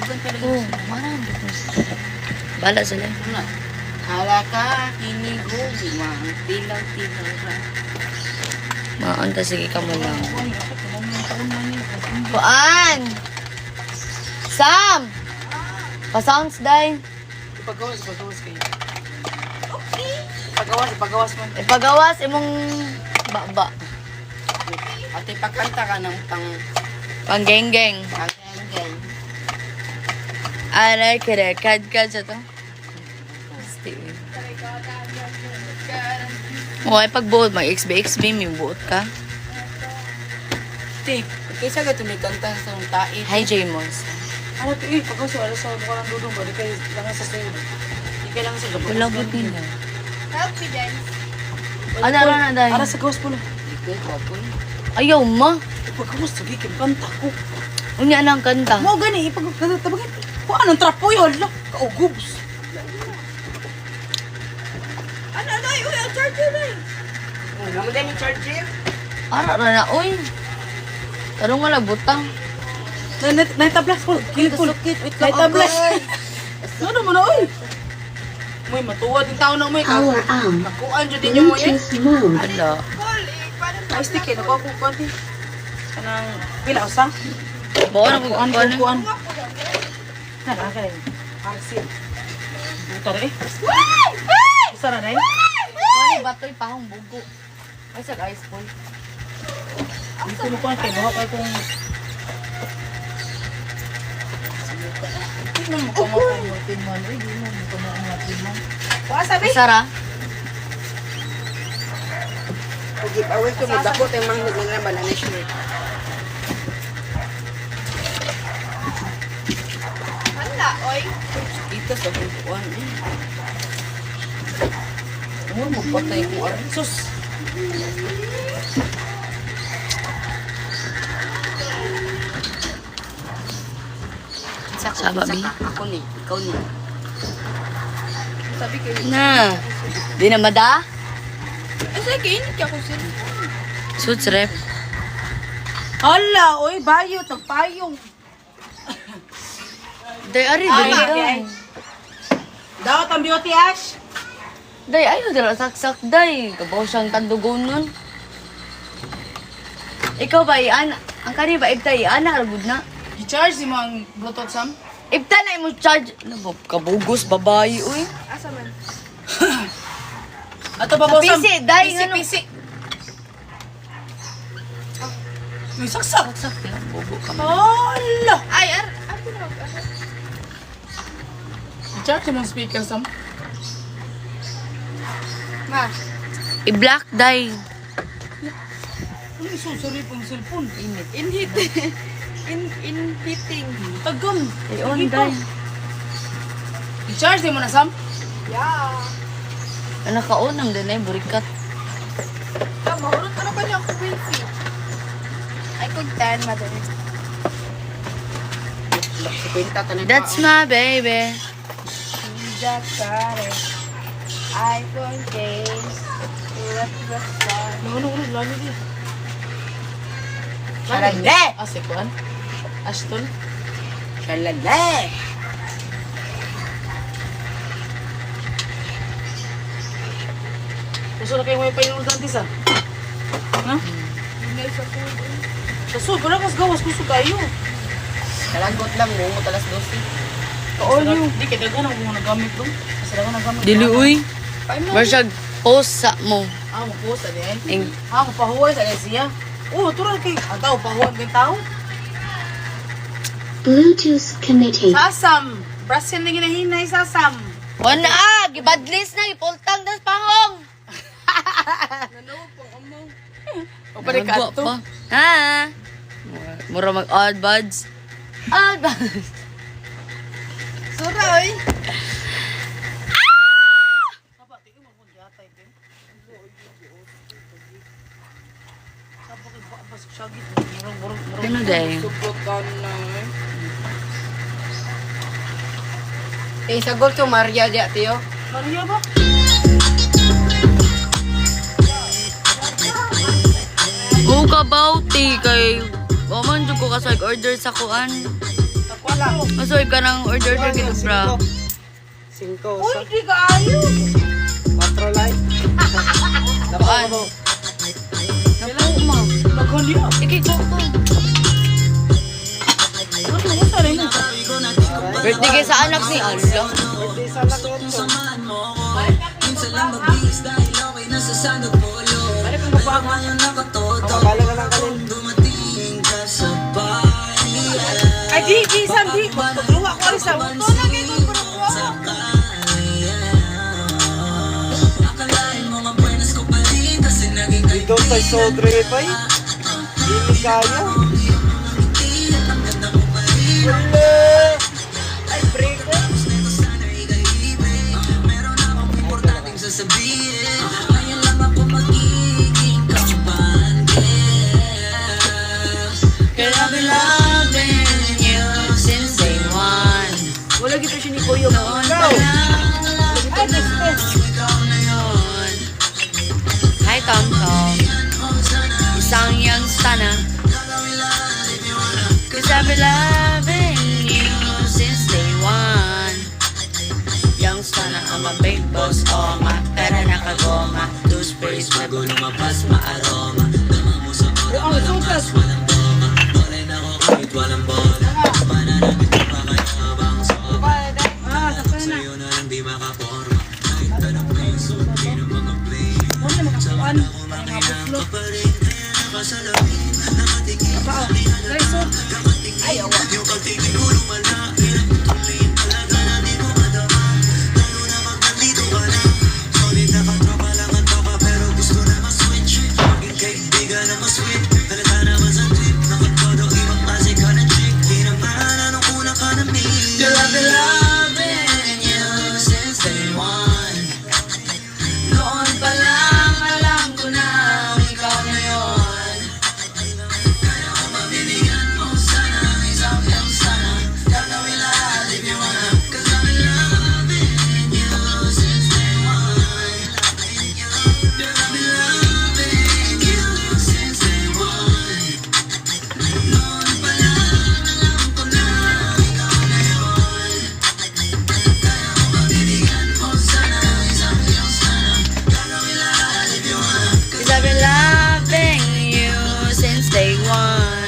Oh, marami. Bala sila. Hala ka, kinigog, tilaw-tilaw ra. Maanta, sige ka mo lang. Kuan! Sam! Pa-sounds, day. Ipagawas kayo. Okay. Ipagawas mo. Ipagawas, imong baba. At ipakanta ka ng Pang-geng-geng. pang-geng. Aray, kere. Kad-kad sa to. O, ay pagbuot, mag-XB-XB, may buot ka. Tip, kaysa ka tumikanta sa tae. Hi, Jamos. Ano to pagawas wala sa mukha ng dudong ba? Di kayo lang sa sayo. Di kayo lang sa gabos. Wala ba nila? Help me, guys. Ano na, day? Para sa gawas po lang. Di kayo kapon. Ayaw, ma. Ipagawas, sige, kanta ko. Unya lang kanta. Mo gani, ipagawas, tabagin. Kung anong trapo yun, hala. Kaugubs. Ano, uy, ang charger na eh. Ano din yung charger? Ara na na, uy. Tarong nga lang, butang. Naitablas po. Naitablas. Ano mo na, uy? Uy, matuwa din tao na uy. Nakuan dyan din yung mo eh. Ala. Ay, stick eh. Nakuha ko konti. Kanang pila, usang? Bawa na kung ano. Kuan. Nakakay. Arsil. Butar eh. Sara na eh. Ano batoy pahong bugo. Ay, sa ice boy. Dito mo kuan kay bawa kay kung... Tignan mo kung mo tinman. Uy, di mo kung mo tinman. Kuha sabi? Sara? Pag-giveaway ko mo dakot yung mga naglaban na shirt. Wala, oy. Dito sa kuan eh. Ano mo patay ko? Sus! Saba, Bi? Ako ni, ikaw ni. Sabi kayo. Na. Di na mada? Sige, hindi ako sila. Suits rep. Hala, oy, bayo, tagpayong. Day, ari, Ay, dali ay, daw. ay. Daot ang beauty ash. Day, ayaw dala saksak, day. Kabaw siyang tandugon nun. Ikaw ba, iyan? Ang kani ba, ibta, iyan na, aragod na. I-charge mo ang Bluetooth Sam? Ibta na imo charge. Ano ba, kabugos, babae, uy. Asa man? Ato pa Sa Sam? PC, day, ano? PC. May saksak. Saksak, ya. Bobo ka man. Hala. Ay, ako na. I-charge mo ang speaker Sam? Ma. I-black, day. Ano isusuri pang cellphone? Init. In heat. in heating. Tagam. Ay, on, day. I-charge mo na Sam? Yeah. Ano ka, unang din ay burikat. Mahurot ka na ba niya ako wifi? Ay, kung 10, madali. Kwenta ka na. That's my baby. Jakare. iPhone case. Ano, lalo din. Shalale! Si Kuan? Ashton? Shalale! Gusto na kayo may painunod ng tisa? Ha? Sa sud, wala kas gawas. Gusto kayo. Kalagot lang, mo talas 12. Oo, yun. Di, kaya dagan ako nagamit doon. Kasi dagan nagamit. Dili, uy. Marsag, post sa mo. Ah, magpusa din. Ing, Ah, mapahuway sa siya. Oo, tural kay. Ang tao, pahuway ng tao. Bluetooth connected. Sasam! Brasil na ginahinay, sasam! wala, gibadlis na, ipultang das pahong. O pa rin ka ito. Ha? Mura mag-odd buds. Odd buds. Suroy. Ano day? Eh, sagol to Maria di atiyo. Maria ba? Oo ka bauti kay Waman jud ko kasag order sa kuan. Takwa Masoy ka ng order ka gito, bra. 5 Uy, sa di ka ayo. 4 light. Baan? Naku, ma. Nagkon niya. Ikay ko ko. Ano mo sa rin mo? Birthday kayo sa anak ni Allah. Birthday sa anak ko. Balik ang babaga. Kabala ka lang kalin. Ay, di, Sam, di. Pagluwa ko rin sa buto na kayo kung pagluwa. Ikaw tayo sobre pa eh. Hindi kaya. Wala. Ay, break ko. Cause I've been loving you since day one. Wala gito siya ni Kuyo. Noon pa lang. Ay, best. Ikaw na yun. Hi, Tom Tom. Isang youngster na. Cause I've been loving you since day one. Youngster na ang big boss, oh ma. Pera na kagoma. Toothpaste, bago lumabas, ma-aroma. Ang sutas. Ah, sakay na. Ano naman kapuan? Mga buslo. Kapao. Guys, so. Ay, awa. Girl, I've been loving you since day one. Noon pa lang alam ko na ikaw na yun. Kaya kung mabibigyan mo sana isang lang sana. Gagawin lahat if you wanna. Cause I've been loving you since day one. Girl, I've been loving you since day one. Noon pa lang alam ko na ikaw na yun. Kaya kung mabibigyan mo sana isang lang sana. Gagawin lahat if you wanna. Cause I've been loving you since day one.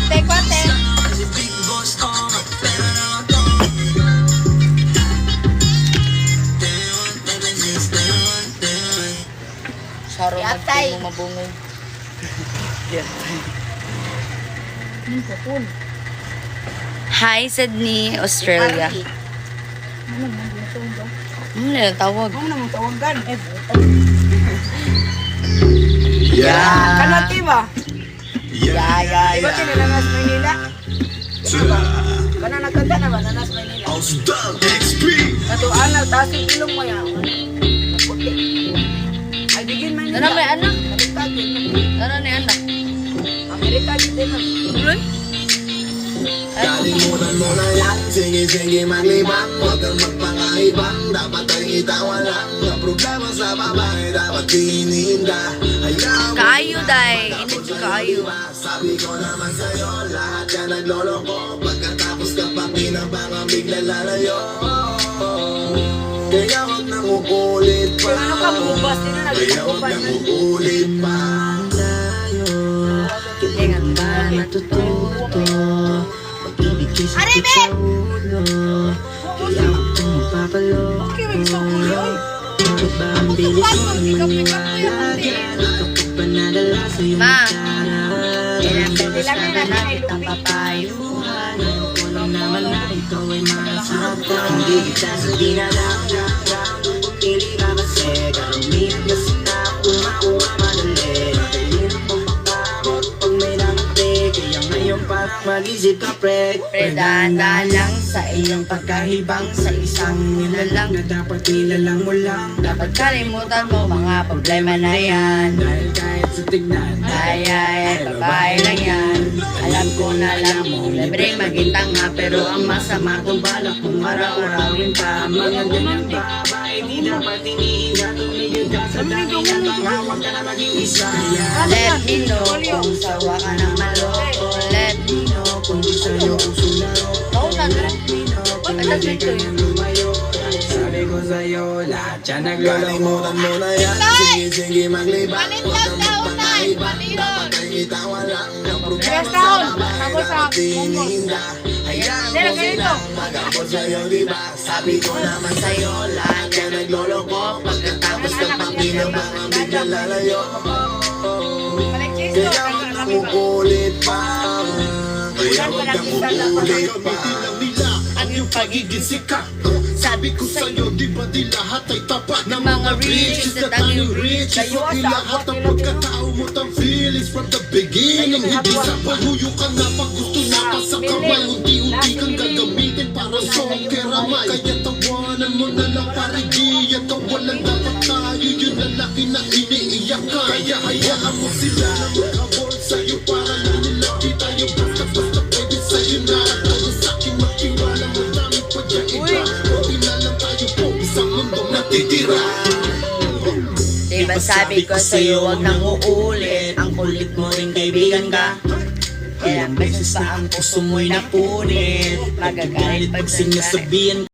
Take one, take. Saro Yatay. mo mabungog. Hi, Sydney, Australia. Ano na tawag? Ano naman tawagan? Yeah. Kanati ba? Yeah. Iba tinilangas Maynila? Kana nagkanta na ba? Nanas Maynila? Katuan na, taas yung ilong mo yan. Puti. Ay, digin Maynila. Ano may anak? Baliktad din. Ano ni anak? Amerika din na. Uloy? Kalimutan mo na yan, sige maglibang. Huwag kang magpangaibang, dapat ay itawa lang. Ang problema sa babae, dapat tinihinda. Hayaan mo Kaayo, day. Init ko kaayo. sabi ko naman sa'yo, lahat yan nagloloko. Pagkatapos ka pa pinabang, bigla lalayo. Kaya huwag nang uulit pa. Ano ka, bubas din na Kaya huwag nagtakupan. nang uulit pa. Kailangan ba natututo? Ano, Ben? Okay, may gusto ko yun. Paano mag-pick up ko yung Ma, Kailangan na na ay ang papayuhan. Mag-isip ka pre, Dahan-dahan lang sa iyong pagkahibang sa isang nilalang na dapat nilalang mo lang. Dapat kalimutan mo mga problema na yan. Dahil kahit sa tignan Ay, babae lang yan. Alam ko na alam mo, libre maging tanga. Pero ang masama kung balak mong araw-arawin pa. mga ganyang babae di dapat iniinda. Tumigil ka sa dami ng tanga, huwag ka na maging isa. Let me know kung sawa ka ng maloko. Let me know Kung di sa'yo ang sularo, Pagdating ko yun. lumayo. Sabi ko sa'yo, lahat yan nagloloko. Kalimutan mo na yan, sige maglibang. Huwag kang magpakaibang, dapat ay itawa lang. Ang problema sa babae, dapat tinihinda. Hayaan mo silang mag-abot sa'yo, diba? Sabi ko naman sa'yo, lahat yan nagloloko. Pagkatapos ng pagkinabang, ang biglang lalayo. Kaya huwag kang ukulit pa. Kaya huwag kang ukulit pa. nila ang iyong pagiging sikat. Sabi ko sa'yo, di ba di lahat ay tapat ng mga rich is the tanging rich. Di lahat ang pagkatao mo tang feelings from the beginning. Hindi sa pahuyo ka na pag gusto na pa sa kamay. Unti-unti kang gagamitin para sa keramay. Kaya tawanan mo na lang parigi. At walang dapat tayo, yun ang laki na iniiyak ka. Kaya hayaan mo sila na maghabol sa'yo para lang nila kita yung basta-basta pwede sa'yo na. Kaya sa'kin makiwala mo dami pa dyan iba. Kunti na lang tayo po, isang mundong natitira. Diba sabi ko sa'yo, huwag nang uulit. Ang kulit mo rin kaibigan ka. Ilang beses pa ang puso mo'y napunit. Magagalit pag sinasabihan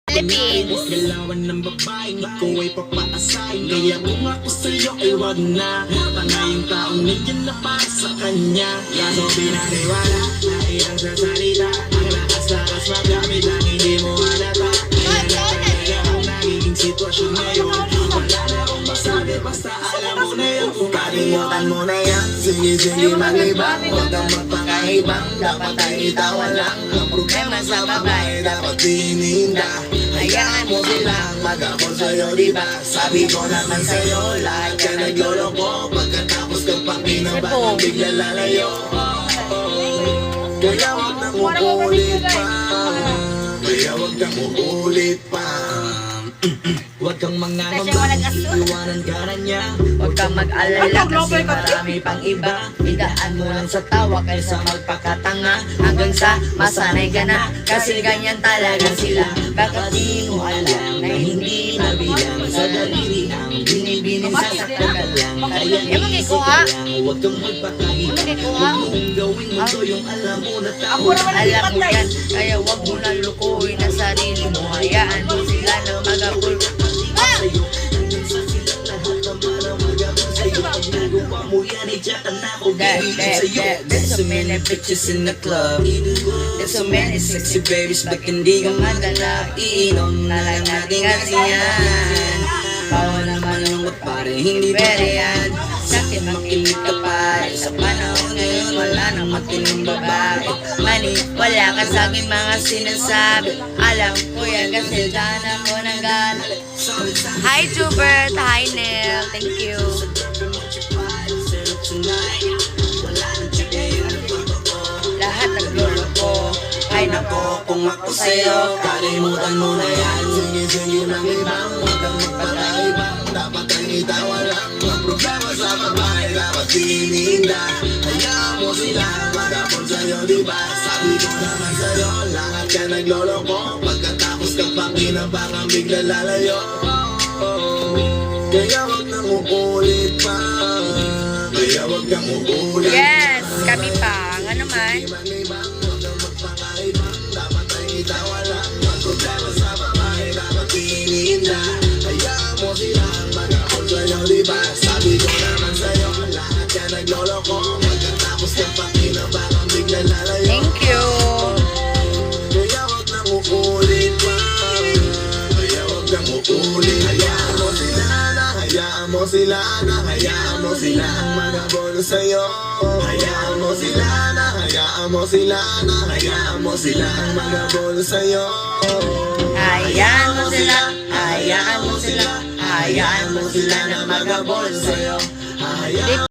Philippines. Galawan ng babaeng ikaw ay papaasahin. Kaya kung ako sa'yo ay wag na. Tanga yung taong nandiyan na para sa kanya. Kaso binaniwala na ilang sa salita. Ang lakas-lakas magamit lang hindi mo halata. Kaya na talaga ang nagiging sitwasyon ngayon. Wala na akong masabi basta alam mo na yun. Kalimutan mo na yan. Sige maglibang. Huwag kang magpakaibang. Dapat ay itawa lang. Ang problema sa babae dapat tinihinda. Hayaan mo silang mag-abot sa'yo, diba? Sabi ko naman sa'yo, lahat ka nagloloko. Pagkatapos kang pakinabang, bigla lalayo. Kaya huwag nang ukulit pa. Kaya huwag kang ukulit pa. Huwag kang manganong iwanan ka na niya. Huwag kang mag-alala kasi marami pang iba. Idaan mo lang sa tawa kaysa magpakatanga. Hanggang sa masanay ka na, kasi ganyan talaga sila. Bakit di mo alam na hindi mabilang sa daliri ang binibinin sa saktagal lang. Kaya iisip ka lang, huwag kang magpakaibang. Huwag mong gawin mo to yung alam mo na tao. Alam mo yan, kaya huwag mo na lukuhin ang sarili mo. Hayaan mo sila na mag-abol sa'yo. Hanggang sa silang lahat na parang mag-abol sa'yo. Pag nagawa mo yan, ijatan na ako bibigyan sa'yo. There's so many bitches in the club. There's so many sexy babies, ba't hindi ka madala? Iinom na lang natin kasi yan. Bawal naman lungkot pare, hindi pwede yan. Sa'kin makinig ka pare, sa panahon ngayon wala nang matinong babae. Mali, wala ka sa'kin mga sinasabi. Alam ko yan kasi dyan ako nagana. Hi Jubert, hi Nel, thank you. Lahat nagluloko. Ay nako, kung ako sa'yo, kalimutan mo na yan. Sige maglibang. Huwag kang magpakaibang. Dapat ang itawa lang. Ang problema sa babae dapat tinihinda. Hayaan mo sila mag-abot sa'yo, diba? Sabi ko naman sa'yo, lahat ka nagloloko. Pagkatapos kang pakinabang ang bigla lalayo. Kaya huwag nang ukulit pa. Kaya huwag kang ukulit pa. Yes, kami pa. Nga naman. Maglibang, huwag kang magpakaibang. Dapat ang itawa lang. Ang problema sa babae dapat tinihinda. Hayaan mo silang mag-abot sa'yo, diba? Sabi ko naman sa'yo, lahat ka nagloloko. Pagkatapos kang pakinabang ang bigla lalayo. Thank you. Kaya huwag nang ukulit pa. Kaya huwag kang ukulit. Hayaan mo sila na, hayaan mo sila na, hayaan mo sila ang mag-abot sa'yo. Hayaan mo sila na, hayaan mo sila na, hayaan mo sila ang mag-abot sa'yo. Hayaan mo sila, hayaan mo sila, hayaan mo sila na mag-abol sa'yo. Hayaan